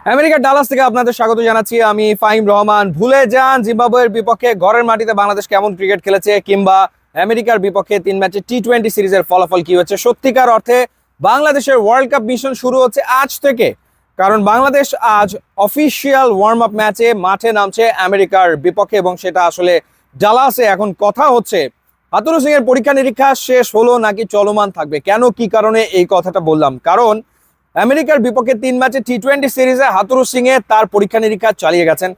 আমেরিকার ডালাস থেকে আপনাদের স্বাগত জানাচ্ছি। আমি ফাহিম রহমান। ভুলে যান জিম্বাবুয়ের বিপক্ষে ঘরের মাটিতে বাংলাদেশ কেমন ক্রিকেট খেলেছে, কিংবা আমেরিকার বিপক্ষে 3 ম্যাচে টি-20 সিরিজের ফলাফল কি হচ্ছে। সত্যিকার অর্থে বাংলাদেশের ওয়ার্ল্ড কাপ মিশন শুরু হচ্ছে আজ থেকে, কারণ বাংলাদেশ আজ অফিসিয়াল ওয়ার্ম আপ ম্যাচে মাঠে নামছে আমেরিকার বিপক্ষে, এবং সেটা আসলে ডালাসে। এখন কথা হচ্ছে হাতুরু সিং এর পরীক্ষা নিরীক্ষা শেষ হলো নাকি চলমান থাকবে। কেন, কি কারণে এই কথাটা বললাম, কারণ আমেরিকার বিপক্ষে 3 ম্যাচে টি-20 সিরিজে হাতুরু সিং তার পরীক্ষা নিরীক্ষা চালিয়ে গেছেন।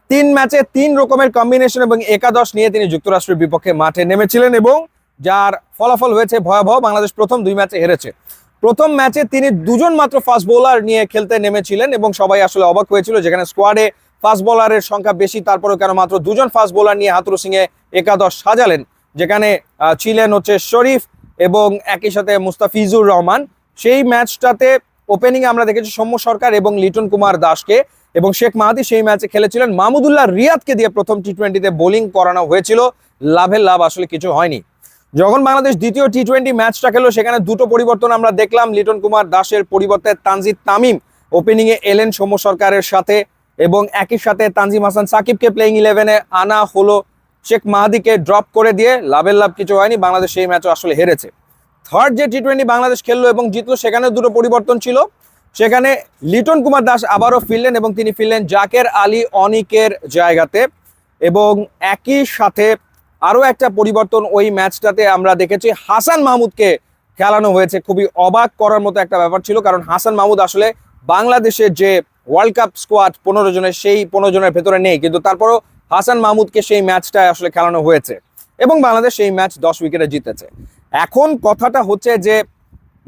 3 ম্যাচে 3 রকমের কম্বিনেশন এবং একাদশ নিয়ে তিনি যুক্তরাষ্ট্রের বিপক্ষে মাঠে নেমেছিলেন, এবং যার ফলাফল হয়েছে ভয়াবহ। বাংলাদেশ প্রথম 2 ম্যাচে হেরেছে। প্রথম ম্যাচে তিনি দুজন মাত্র ফাস্ট বোলার নিয়ে খেলতে নেমেছিলেন, এবং সবাই আসলে অবাক হয়েছিল, যেখানে স্কোয়াডে ফাস্ট বোলারের সংখ্যা বেশি, তারপরেও কেন মাত্র দুজন ফাস্ট বোলার নিয়ে হাতুরু সিং একাদশ সাজালেন, যেখানে ছিলেন শরীফ এবং একই সাথে মুস্তাফিজুর রহমান। সেই ম্যাচটাতে ওপেনিং আমরা দেখেছি সৌম্য সরকার এবং লিটন কুমার দাসকে, এবং শেখ মাহাদি সেই ম্যাচে খেলেছিলেন। মাহমুদুল্লাহ রিয়াদকে দিয়ে প্রথম টি-20তে বোলিং করানো হয়েছিল। লাভের লাভ আসলে কিছু হয়নি। যখন বাংলাদেশ দ্বিতীয় টি-20 ম্যাচটা খেলো, সেখানে দুটো পরিবর্তন আমরা দেখলাম। লিটন কুমার দাসের পরিবর্তে তানজিদ তামিম ওপেনিংয়ে এলেন সৌম্য সরকারের সাথে, এবং একই সাথে তানজিম হাসান সাকিবকে প্লেইং 11-এ আনা হলো। শেখ মাহাদিকে ড্রপ করে দিয়ে লাভের লাভ কিছু হয়নি। বাংলাদেশ সেই ম্যাচও আসলে হেরেছে। থার্ড যে টি-20 বাংলাদেশ খেললো এবং জিতলো, সেখানে দুটো পরিবর্তন ছিল। সেখানে লিটন কুমার দাস আবারও ফিরলেন, এবং তিনি ফিরলেন জাকের আলী অনিকের জায়গাতে। এবং একই সাথে আরও একটা পরিবর্তন ওই ম্যাচটাতে আমরা দেখেছি, হাসান মাহমুদকে খেলানো হয়েছে। খুবই অবাক করার মতো একটা ব্যাপার ছিল, কারণ হাসান মাহমুদ আসলে বাংলাদেশের যে ওয়ার্ল্ড কাপ স্কোয়াড 15 জনের, সেই 15 জনের ভেতরে নেই, কিন্তু তারপরও হাসান মাহমুদকে সেই ম্যাচটায় আসলে খেলানো হয়েছে, এবং বাংলাদেশ সেই ম্যাচ 10 উইকেটে জিতেছে। এখন কথাটা হচ্ছে যে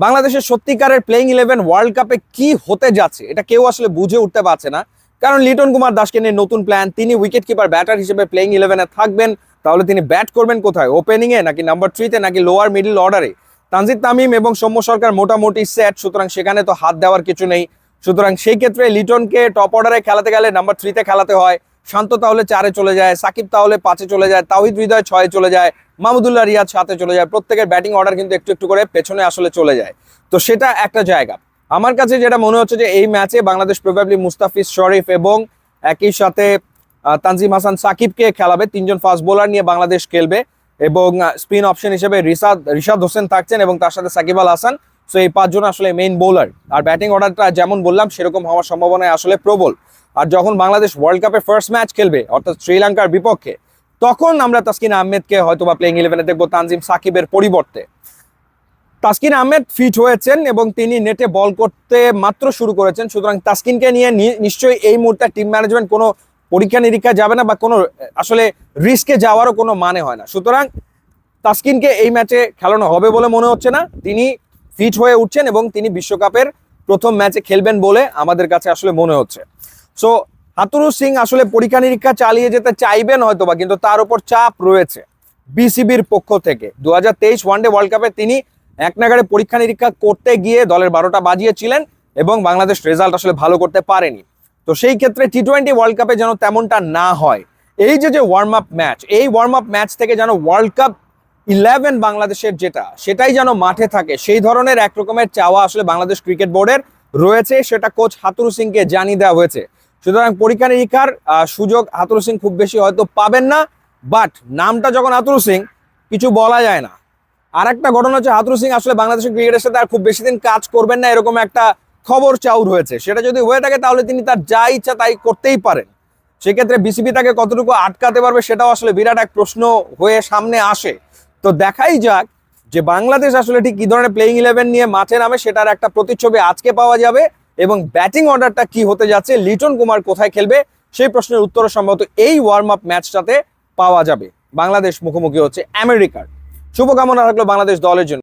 বাংলাদেশের সত্যিকারের প্লেইং 11 ওয়ার্ল্ড কাপে কি হতে যাচ্ছে, এটা কেউ আসলে বুঝে উঠতে পারছে না। কারণ লিটন কুমার দাসকে নিয়ে নতুন প্ল্যান, তিনি উইকেট কিপার ব্যাটার হিসেবে প্লেইং 11-এ থাকবেন। তাহলে তিনি ব্যাট করবেন কোথায়, ওপেনিংয়ে নাকি নাম্বার 3-তে নাকি লোয়ার মিডল অর্ডারে? তানজিদ তামিম এবং সৌম্য সরকার মোটামুটি সেট, সুতরাং সেখানে তো হাত দেওয়ার কিছু নেই। সুতরাং সেই ক্ষেত্রে লিটনকে টপ অর্ডারে খেলাতে গেলে নাম্বার 3-তে খেলাতে হয়। শান্ত তাহলে 4-এ চলে যায়, সাকিব তাহলে 5-এ চলে যায়, তাওহিদ হৃদয় 6-এ চলে যায়, মাহমুদুল্লাহ রিয়াদ 7-এ চলে যায়। প্রত্যেকের ব্যাটিং অর্ডার কিন্তু একটু একটু করে পেছনে আসলে চলে যায়। তো সেটা একটা জায়গা। আমার কাছে যেটা মনে হচ্ছে যে এই ম্যাচে বাংলাদেশ প্রবাবলি মুস্তাফিজ শরীফ এবং একই সাথে তানজিম হাসান সাকিবকে খেলাবে। 3জন ফাস্ট বোলার নিয়ে বাংলাদেশ খেলবে, এবং স্পিন অপশন হিসেবে রিশাদ হোসেন থাকছেন, এবং তার সাথে সাকিব আল হাসান। সো এই 5 জন আসলে মেইন বোলার। আর ব্যাটিং অর্ডারটা যেমন বললাম সেরকম হওয়ার সম্ভাবনা আসলে প্রবল। আর যখন বাংলাদেশ ওয়ার্ল্ড কাপে ফার্স্ট ম্যাচ খেলবে, অর্থাৎ শ্রীলঙ্কার বিপক্ষে, তখন আমরা তাসকিন আহমেদকে হয়তো বা প্লেইং 11-এ দেখবো তানজিম সাকিবের পরিবর্তে। তাসকিন আহমেদ ফিট হয়েছেন এবং তিনি নেটে বল করতে মাত্র শুরু করেছেন। সুতরাং তাসকিনকে নিয়ে নিশ্চয়ই এই মুহূর্তে টিম ম্যানেজমেন্ট কোনো পরীক্ষা নিরীক্ষা যাবে না, বা কোনো আসলে রিস্কে যাওয়ারও কোনো মানে হয় না। সুতরাং তাসকিনকে এই ম্যাচে খেলানো হবে বলে মনে হচ্ছে না। তিনি ফিট হয়ে উঠছেন এবং তিনি বিশ্বকাপের প্রথম ম্যাচে খেলবেন বলে আমাদের কাছে আসলে মনে হচ্ছে। সো হাতুরু সিং আসলে পরীক্ষা নিরীক্ষা চালিয়ে যেতে চাইবেন হয়তোবা, কিন্তু তার উপর চাপ রয়েছে বিসিবির পক্ষ থেকে। 2023 ওয়ানডে ওয়ার্ল্ড কাপে তিনি এক নাগাড়ে পরীক্ষা নিরীক্ষা করতে গিয়ে দলের 12টা বাজিয়েছিলেন, এবং বাংলাদেশ রেজাল্ট আসলে ভালো করতে পারেনি। তো সেই ক্ষেত্রে টি-20 ওয়ার্ল্ড কাপে যেন তেমনটা না হয়। এই যে ওয়ার্ম আপ ম্যাচ, এই ওয়ার্ম আপ ম্যাচ থেকে যেন ওয়ার্ল্ড কাপ 11 বাংলাদেশের সেটাই যেন মাঠে থাকে, সেই ধরনের একরকমের চাওয়া আসলে বাংলাদেশ ক্রিকেট বোর্ডের রয়েছে। সেটা কোচ হাতুরু সিংকে জানিয়ে দেওয়া হয়েছে। সুতরাং পরীক্ষা নিরীক্ষার সুযোগ হাতুরু সিং খুব বেশি হয়তো পাবেন না, বাট নামটা যখন হাতুরু সিং, কিছু বলা যায় না। আর একটা ঘটনা হচ্ছে, হাতুরু সিং আসলে বাংলাদেশের ক্রিকেটের সাথে আর খুব বেশি দিন কাজ করবেন না, এরকম একটা খবর চাউর হয়েছে। সেটা যদি হয়ে থাকে তাহলে তিনি তার যা ইচ্ছা তাই করতেই পারেন। সেক্ষেত্রে বিসিবি তাকে কতটুকু আটকাতে পারবে, সেটাও আসলে বিরাট এক প্রশ্ন হয়ে সামনে আসে। তো দেখাই যাক যে বাংলাদেশ আসলে ঠিক কি ধরনের প্লেইং 11 নিয়ে মাঠে নামে, সেটার একটা প্রতিচ্ছবি আজকে পাওয়া যাবে। এবং ব্যাটিং অর্ডারটা কি হতে যাচ্ছে, লিটন কুমার কোথায় খেলবে, সেই প্রশ্নের উত্তর সম্ভবত এই ওয়ার্ম আপ ম্যাচটাতে পাওয়া যাবে। বাংলাদেশ মুখোমুখি হচ্ছে আমেরিকার। শুভকামনা থাকলো বাংলাদেশ দলের জন্য।